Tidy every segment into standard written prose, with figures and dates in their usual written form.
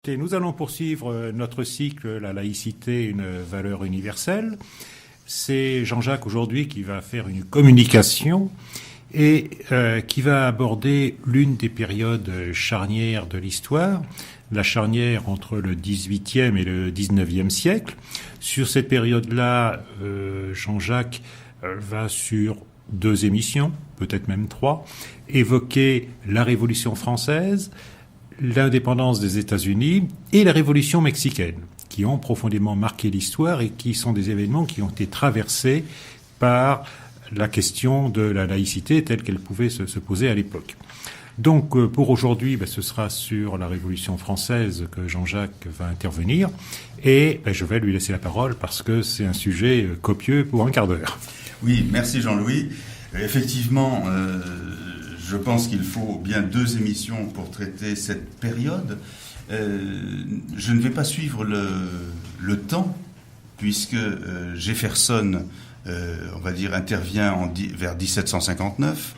Et nous allons poursuivre notre cycle « La laïcité, une valeur universelle ». C'est Jean-Jacques aujourd'hui qui va faire une communication et qui va aborder l'une des périodes charnières de l'histoire, la charnière entre le XVIIIe et le XIXe siècle. Sur cette période-là, Jean-Jacques va sur 2 émissions, peut-être même 3, évoquer la Révolution française, l'indépendance des États-Unis et la Révolution mexicaine, qui ont profondément marqué l'histoire et qui sont des événements qui ont été traversés par la question de la laïcité telle qu'elle pouvait se poser à l'époque. Donc pour aujourd'hui, ce sera sur la Révolution française que Jean-Jacques va intervenir et je vais lui laisser la parole parce que c'est un sujet copieux pour un quart d'heure. Oui, merci Jean-Louis. Effectivement, je pense qu'il faut bien 2 émissions pour traiter cette période. Je ne vais pas suivre le temps, puisque Jefferson, on va dire, intervient vers 1759.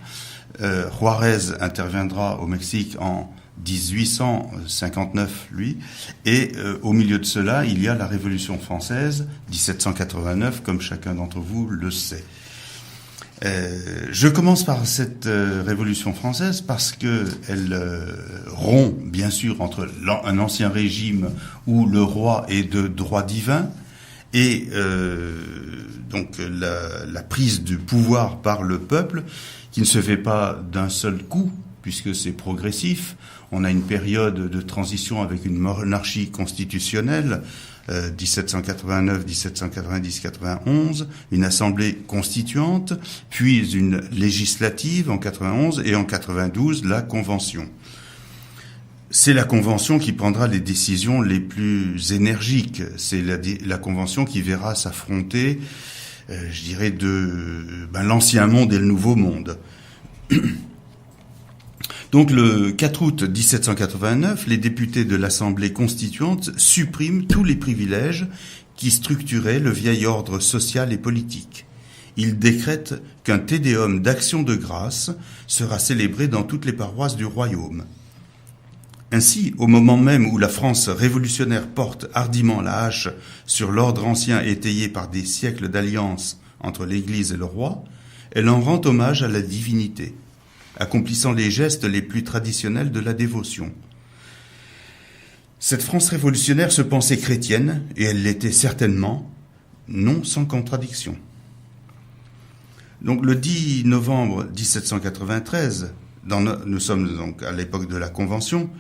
Juárez interviendra au Mexique en 1859, lui. Et au milieu de cela, il y a la Révolution française, 1789, comme chacun d'entre vous le sait. Je commence par cette Révolution française parce que elle rompt, bien sûr, entre un ancien régime où le roi est de droit divin et donc la prise du pouvoir par le peuple qui ne se fait pas d'un seul coup puisque c'est progressif. On a une période de transition avec une monarchie constitutionnelle, 1789, 1790, 91, une assemblée constituante, puis une législative en 91 et en 92 la convention. C'est la convention qui prendra les décisions les plus énergiques. C'est la convention qui verra s'affronter, je dirais, l'ancien monde et le nouveau monde. Donc le 4 août 1789, les députés de l'Assemblée constituante suppriment tous les privilèges qui structuraient le vieil ordre social et politique. Ils décrètent qu'un tédéum d'action de grâce sera célébré dans toutes les paroisses du royaume. Ainsi, au moment même où la France révolutionnaire porte hardiment la hache sur l'ordre ancien étayé par des siècles d'alliance entre l'Église et le roi, elle en rend hommage à la divinité, accomplissant les gestes les plus traditionnels de la dévotion. Cette France révolutionnaire se pensait chrétienne, et elle l'était certainement, non sans contradiction. Donc le 10 novembre 1793, nous sommes donc à l'époque de la Convention,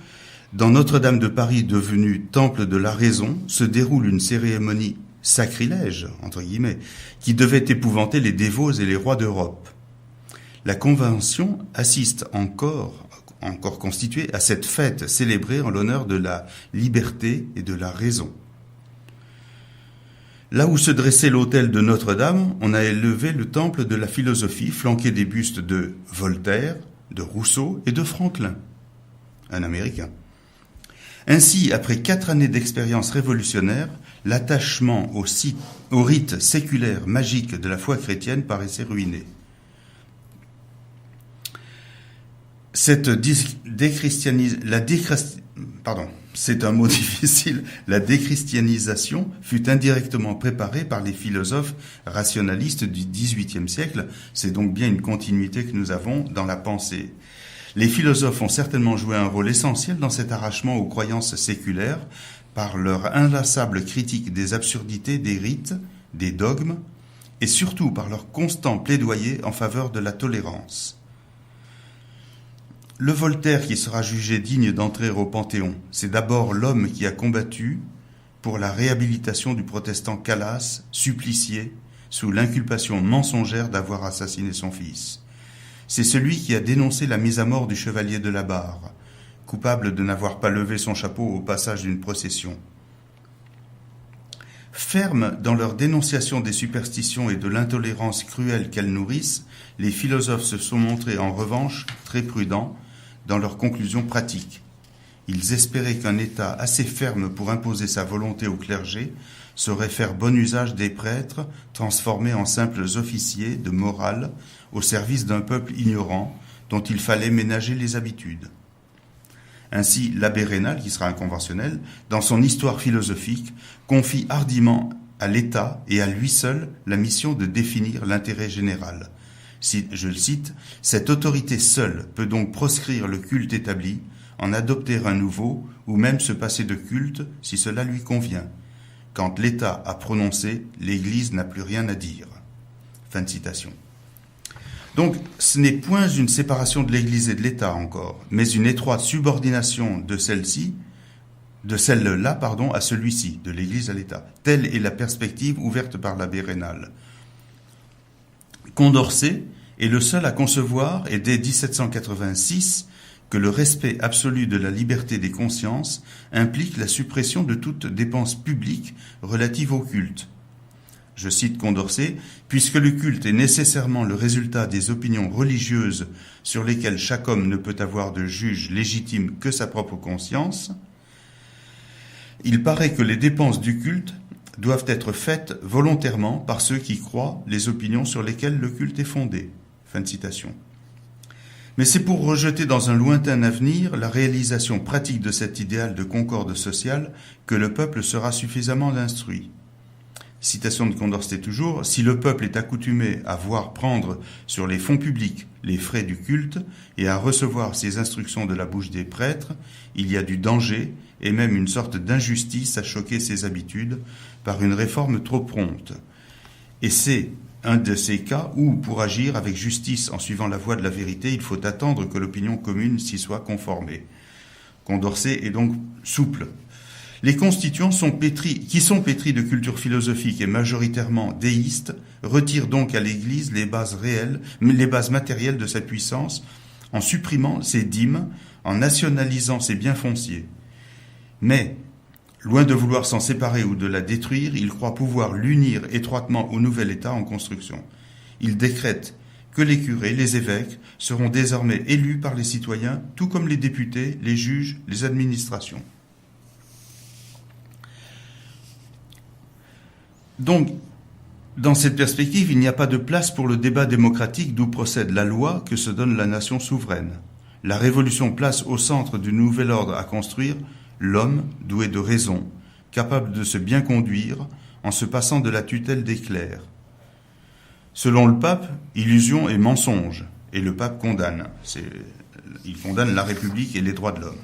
dans Notre-Dame de Paris, devenue temple de la raison, se déroule une cérémonie sacrilège, entre guillemets, qui devait épouvanter les dévots et les rois d'Europe. La Convention assiste encore constituée à cette fête célébrée en l'honneur de la liberté et de la raison. Là où se dressait l'autel de Notre-Dame, on a élevé le temple de la philosophie, flanqué des bustes de Voltaire, de Rousseau et de Franklin, un Américain. Ainsi, après 4 années d'expérience révolutionnaire, l'attachement au rite séculaire magique de la foi chrétienne paraissait ruiné. C'est un mot difficile. La déchristianisation fut indirectement préparée par les philosophes rationalistes du XVIIIe siècle. C'est donc bien une continuité que nous avons dans la pensée. Les philosophes ont certainement joué un rôle essentiel dans cet arrachement aux croyances séculaires par leur inlassable critique des absurdités des rites, des dogmes, et surtout par leur constant plaidoyer en faveur de la tolérance. Le Voltaire qui sera jugé digne d'entrer au Panthéon, c'est d'abord l'homme qui a combattu pour la réhabilitation du protestant Calas, supplicié sous l'inculpation mensongère d'avoir assassiné son fils. C'est celui qui a dénoncé la mise à mort du chevalier de la Barre, coupable de n'avoir pas levé son chapeau au passage d'une procession. Fermes dans leur dénonciation des superstitions et de l'intolérance cruelle qu'elles nourrissent, les philosophes se sont montrés en revanche très prudents dans leurs conclusions pratiques. Ils espéraient qu'un État assez ferme pour imposer sa volonté au clergé saurait faire bon usage des prêtres transformés en simples officiers de morale au service d'un peuple ignorant dont il fallait ménager les habitudes. Ainsi, l'abbé Raynal, qui sera inconventionnel, dans son histoire philosophique, confie hardiment à l'État et à lui seul la mission de définir l'intérêt général. Je le cite, « Cette autorité seule peut donc proscrire le culte établi, en adopter un nouveau, ou même se passer de culte si cela lui convient. Quand l'État a prononcé, l'Église n'a plus rien à dire. » Fin de citation. Donc, ce n'est point une séparation de l'Église et de l'État encore, mais une étroite subordination de celle-là, à celui-ci, de l'Église à l'État. Telle est la perspective ouverte par l'abbé Raynal. Condorcet est le seul à concevoir, et dès 1786, que le respect absolu de la liberté des consciences implique la suppression de toute dépense publique relative au culte. Je cite Condorcet, « Puisque le culte est nécessairement le résultat des opinions religieuses sur lesquelles chaque homme ne peut avoir de juge légitime que sa propre conscience, il paraît que les dépenses du culte doivent être faites volontairement par ceux qui croient les opinions sur lesquelles le culte est fondé. » Fin de citation. Mais c'est pour rejeter dans un lointain avenir la réalisation pratique de cet idéal de concorde sociale que le peuple sera suffisamment instruit. Citation de Condorcet toujours, « Si le peuple est accoutumé à voir prendre sur les fonds publics les frais du culte et à recevoir ces instructions de la bouche des prêtres, il y a du danger et même une sorte d'injustice à choquer ses habitudes par une réforme trop prompte. Et c'est un de ces cas où, pour agir avec justice en suivant la voie de la vérité, il faut attendre que l'opinion commune s'y soit conformée. » Condorcet est donc souple. Les constituants qui sont pétris de culture philosophique et majoritairement déistes retirent donc à l'Église les bases matérielles de sa puissance en supprimant ses dîmes, en nationalisant ses biens fonciers. Mais, loin de vouloir s'en séparer ou de la détruire, ils croient pouvoir l'unir étroitement au nouvel État en construction. Ils décrètent que les curés, les évêques, seront désormais élus par les citoyens, tout comme les députés, les juges, les administrations. Donc, dans cette perspective, il n'y a pas de place pour le débat démocratique d'où procède la loi que se donne la nation souveraine. La Révolution place au centre du nouvel ordre à construire l'homme doué de raison, capable de se bien conduire en se passant de la tutelle des clercs. Selon le pape, illusion et mensonge, et le pape condamne. Il condamne la République et les droits de l'homme.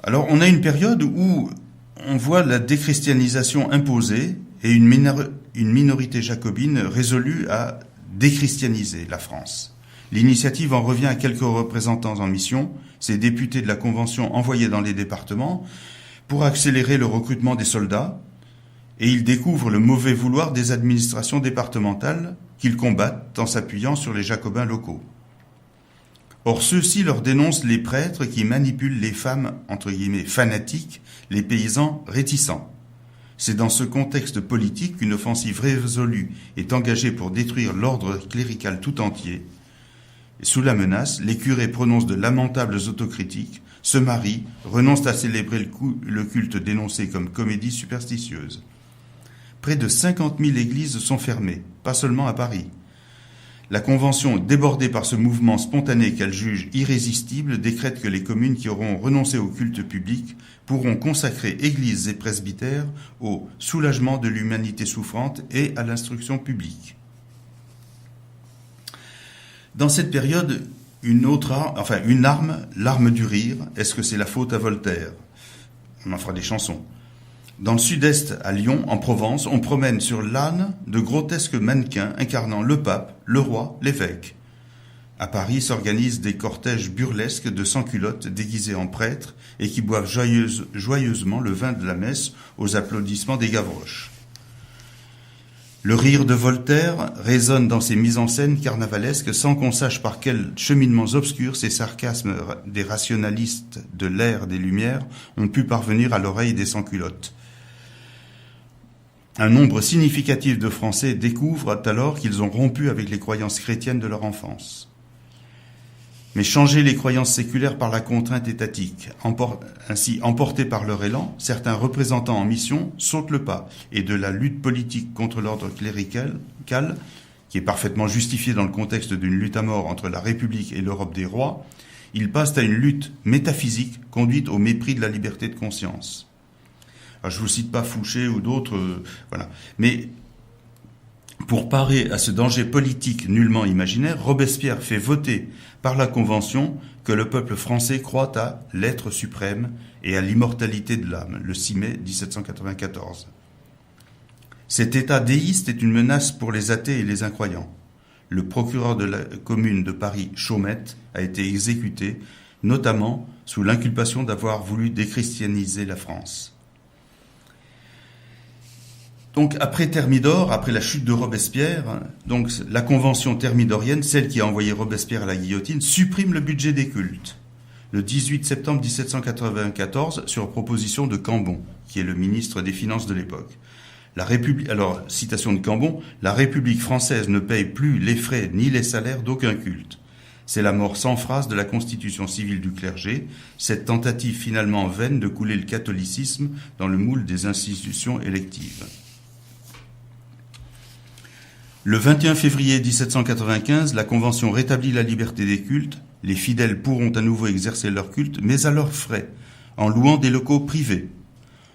Alors, on a une période où on voit la déchristianisation imposée et une minorité jacobine résolue à déchristianiser la France. L'initiative en revient à quelques représentants en mission, ces députés de la Convention envoyés dans les départements, pour accélérer le recrutement des soldats, et ils découvrent le mauvais vouloir des administrations départementales qu'ils combattent en s'appuyant sur les jacobins locaux. Or, ceux-ci leur dénoncent les prêtres qui manipulent les femmes, entre guillemets, fanatiques, les paysans réticents. C'est dans ce contexte politique qu'une offensive résolue est engagée pour détruire l'ordre clérical tout entier. Et sous la menace, les curés prononcent de lamentables autocritiques, se marient, renoncent à célébrer le culte dénoncé comme comédie superstitieuse. Près de 50 000 églises sont fermées, pas seulement à Paris. La Convention, débordée par ce mouvement spontané qu'elle juge irrésistible, décrète que les communes qui auront renoncé au culte public pourront consacrer églises et presbytères au soulagement de l'humanité souffrante et à l'instruction publique. Dans cette période, une arme, l'arme du rire, est-ce que c'est la faute à Voltaire ? On en fera des chansons. Dans le sud-est, à Lyon, en Provence, on promène sur l'âne de grotesques mannequins incarnant le pape, le roi, l'évêque. À Paris s'organisent des cortèges burlesques de sans-culottes déguisés en prêtres et qui boivent joyeusement le vin de la messe aux applaudissements des Gavroches. Le rire de Voltaire résonne dans ses mises en scène carnavalesques sans qu'on sache par quels cheminements obscurs ces sarcasmes des rationalistes de l'ère des Lumières ont pu parvenir à l'oreille des sans-culottes. Un nombre significatif de Français découvrent alors qu'ils ont rompu avec les croyances chrétiennes de leur enfance. Mais changer les croyances séculaires par la contrainte étatique, ainsi emportés par leur élan, certains représentants en mission sautent le pas et de la lutte politique contre l'ordre clérical, qui est parfaitement justifiée dans le contexte d'une lutte à mort entre la République et l'Europe des rois, ils passent à une lutte métaphysique conduite au mépris de la liberté de conscience. Alors, je vous cite pas Fouché ou d'autres, voilà. Mais pour parer à ce danger politique nullement imaginaire, Robespierre fait voter par la Convention que le peuple français croit à l'être suprême et à l'immortalité de l'âme, le 6 mai 1794. Cet état déiste est une menace pour les athées et les incroyants. Le procureur de la commune de Paris, Chaumette, a été exécuté, notamment sous l'inculpation d'avoir voulu déchristianiser la France. Donc, après Thermidor, après la chute de Robespierre, donc la convention thermidorienne, celle qui a envoyé Robespierre à la guillotine, supprime le budget des cultes. Le 18 septembre 1794, sur proposition de Cambon, qui est le ministre des Finances de l'époque. Alors, citation de Cambon, la République française ne paye plus les frais ni les salaires d'aucun culte. C'est la mort sans phrase de la constitution civile du clergé, cette tentative finalement vaine de couler le catholicisme dans le moule des institutions électives. Le 21 février 1795, la Convention rétablit la liberté des cultes. Les fidèles pourront à nouveau exercer leur culte, mais à leurs frais, en louant des locaux privés.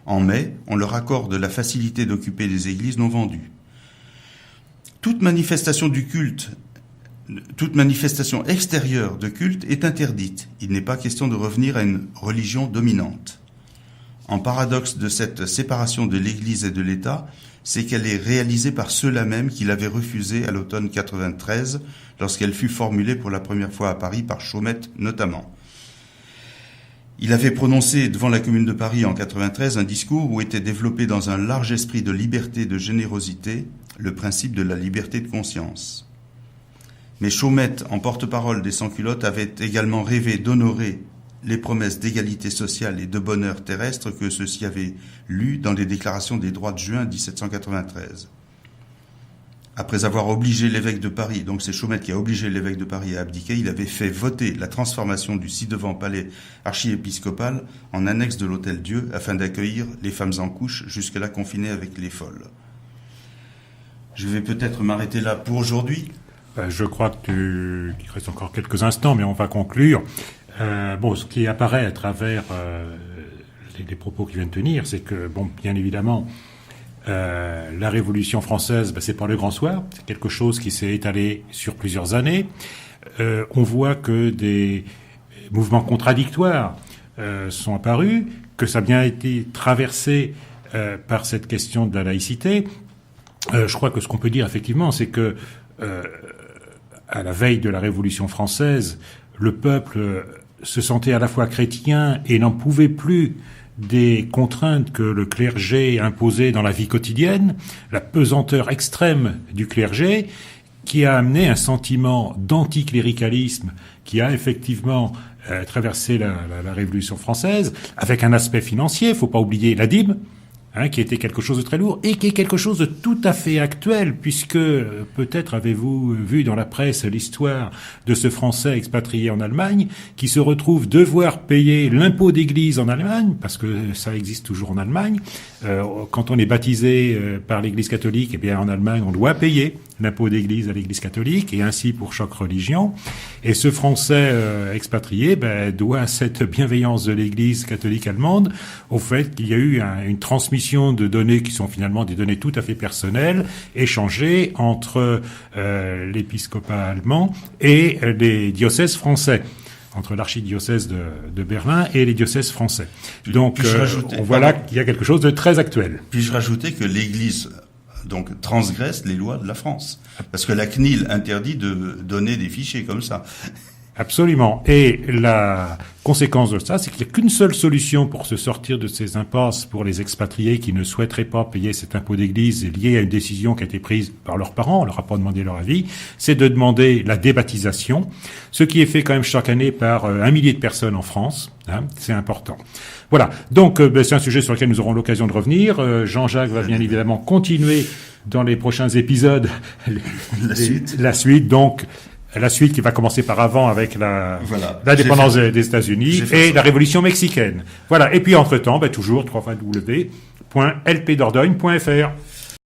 En mai, on leur accorde la facilité d'occuper des églises non vendues. Toute manifestation extérieure de culte est interdite. Il n'est pas question de revenir à une religion dominante. En paradoxe de cette séparation de l'Église et de l'État, c'est qu'elle est réalisée par ceux-là même qui l'avaient refusée à l'automne 93, lorsqu'elle fut formulée pour la première fois à Paris par Chaumette notamment. Il avait prononcé devant la Commune de Paris en 93 un discours où était développé dans un large esprit de liberté et de générosité le principe de la liberté de conscience. Mais Chaumette, en porte-parole des sans-culottes, avait également rêvé d'honorer les promesses d'égalité sociale et de bonheur terrestre que ceux-ci avaient lues dans les déclarations des droits de juin 1793. Après avoir obligé l'évêque de Paris, donc c'est Chaumette qui a obligé l'évêque de Paris à abdiquer, il avait fait voter la transformation du ci-devant palais archiépiscopal en annexe de l'Hôtel-Dieu afin d'accueillir les femmes en couche, jusque-là confinées avec les folles. Je vais peut-être m'arrêter là pour aujourd'hui. Je crois qu'il reste encore quelques instants, mais on va conclure. Ce qui apparaît à travers les propos qu'il vient de tenir, c'est que, bien évidemment, la Révolution française, c'est pas le grand soir, c'est quelque chose qui s'est étalé sur plusieurs années. On voit que des mouvements contradictoires sont apparus, que ça a bien été traversé par cette question de la laïcité. Je crois que ce qu'on peut dire effectivement, c'est que à la veille de la Révolution française, le peuple se sentait à la fois chrétien et n'en pouvait plus des contraintes que le clergé imposait dans la vie quotidienne, la pesanteur extrême du clergé, qui a amené un sentiment d'anticléricalisme qui a effectivement traversé la Révolution française, avec un aspect financier, faut pas oublier la dîme, qui était quelque chose de très lourd et qui est quelque chose de tout à fait actuel, puisque peut-être avez-vous vu dans la presse l'histoire de ce Français expatrié en Allemagne qui se retrouve devoir payer l'impôt d'église en Allemagne, parce que ça existe toujours en Allemagne. Quand on est baptisé par l'Église catholique, en Allemagne, on doit payer l'impôt d'église à l'Église catholique, et ainsi pour chaque religion. Et ce Français expatrié doit cette bienveillance de l'Église catholique allemande au fait qu'il y a eu une transmission de données qui sont finalement des données tout à fait personnelles, échangées entre l'épiscopat allemand et les diocèses français, entre l'archidiocèse de Berlin et les diocèses français. Donc, on voit là qu'il y a quelque chose de très actuel. Puis-je rajouter que l'Église transgresse les lois de la France, parce que la CNIL interdit de donner des fichiers comme ça. Absolument. Et la conséquence de ça, c'est qu'il n'y a qu'une seule solution pour se sortir de ces impasses pour les expatriés qui ne souhaiteraient pas payer cet impôt d'église lié à une décision qui a été prise par leurs parents, on leur a pas demandé leur avis, c'est de demander la débaptisation, ce qui est fait quand même chaque année par 1 millier de personnes en France. C'est important. Voilà. Donc, c'est un sujet sur lequel nous aurons l'occasion de revenir. Jean-Jacques va bien évidemment continuer dans les prochains épisodes la suite. Donc, la suite qui va commencer par avant avec l'indépendance des États-Unis et la révolution mexicaine. Voilà. Et puis, entre-temps, toujours www.lpdordogne.fr.